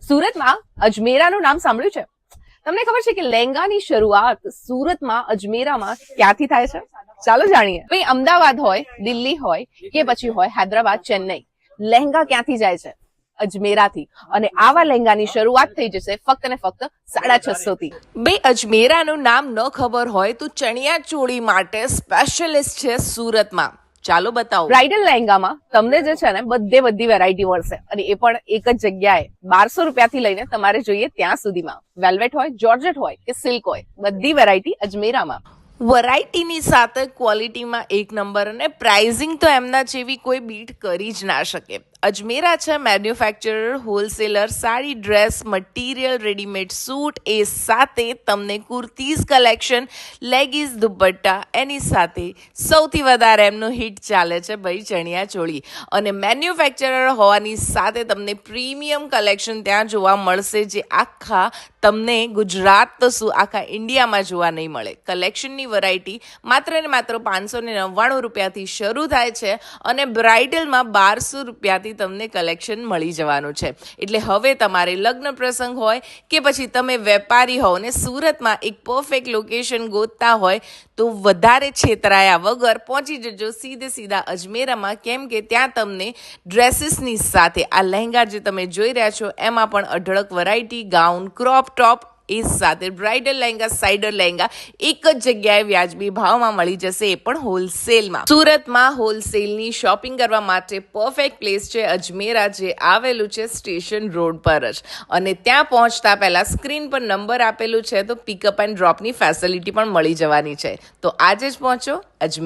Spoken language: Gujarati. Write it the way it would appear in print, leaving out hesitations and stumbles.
સુરતમાં અજમેરાનું નામ સાંભળ્યું છે? તમને ખબર છે કે લહેંગાની શરૂઆત સુરતમાં અજમેરામાં ક્યાંથી થાય છે? ચાલો જાણીએ. ભાઈ, અમદાવાદ હોય, દિલ્હી હોય કે પછી હોય હૈદરાબાદ, ચેન્નઈ, લહેંગા ક્યાંથી જાય છે? અજમેરાથી. અને આવા લહેંગાની શરૂઆત થઈ જશે ફક્ત ને ફક્ત 650 થી. બે અજમેરાનું નામ ન ખબર હોય તો ચણિયા ચોળી માટે સ્પેશિયલિસ્ટ છે સુરતમાં. ચાલો બતાવો. બ્રાઇડલ લહેંગામાં તમને જે છે ને બધી વેરાયટી મળશે, અને એ પણ એક જ જગ્યાએ 1200 રૂપિયાથી લઈને તમારે જોઈએ ત્યાં સુધીમાં. વેલ્વેટ હોય, જોર્જેટ હોય કે સિલ્ક હોય, બધી વેરાયટી અજમેરામાં. વેરાયટીની સાથે ક્વોલિટીમાં એક નંબર અને પ્રાઇઝિંગ તો એમના જેવી કોઈ બીટ કરી જ ના શકે. અજમેરા છે manufacturer, wholesaler, sari, dress, material, readymade suit, એ સાથે તમને કુર્તીઝ કલેક્શન, લેગીઝ, દુપટ્ટા, એની સાથે સૌથી વધારે એમનું હિટ ચાલે છે ભાઈ ચણિયા ચોળી. અને મેન્યુફેક્ચરર હોવાની સાથે તમને પ્રીમિયમ કલેક્શન ત્યાં જોવા મળશે, જે આખા તમને ગુજરાત તો શું આખા ઇન્ડિયામાં જોવા નહીં મળે. કલેક્શનની વેરાયટી માત્ર ને માત્ર 599 રૂપિયાથી શરૂ થાય છે અને બ્રાઇડલમાં 1200 રૂપિયાથી તમને કલેક્શન મળી જવાનું છે. એટલે હવે તમારે લગ્ન પ્રસંગ હોય કે પછી તમે વેપારી હો ને સુરતમાં એક પરફેક્ટ લોકેશન ગોતતા હોય તો વધારે છેતરાયા વગર પહોંચી જજો સીધા અજમેરામાં, કેમ કે ત્યાં તમને ડ્રેસીસની સાથે આ લહેંગા જે તમે જોઈ રહ્યા છો એમાં પણ અઢળક વેરાયટી, ગાઉન, ક્રોપ ટોપ, એ સાથે બ્રાઇડલ લહેંગા, સાઇડર લહેંગા એક જ જગ્યાએ વ્યાજબી ભાવમાં મળી જશે, એ પણ હોલસેલમાં. સુરતમાં હોલસેલની શોપિંગ કરવા માટે પરફેક્ટ પ્લેસ છે અજમેરા, જે આવેલું છે સ્ટેશન રોડ પર જ. અને ત્યાં પહોંચતા પહેલા સ્ક્રીન પર નંબર આપેલું છે, તો પિકઅપ એન્ડ ડ્રોપની ફેસિલિટી પણ મળી જવાની છે. તો આજે જ પહોંચો અજમેર.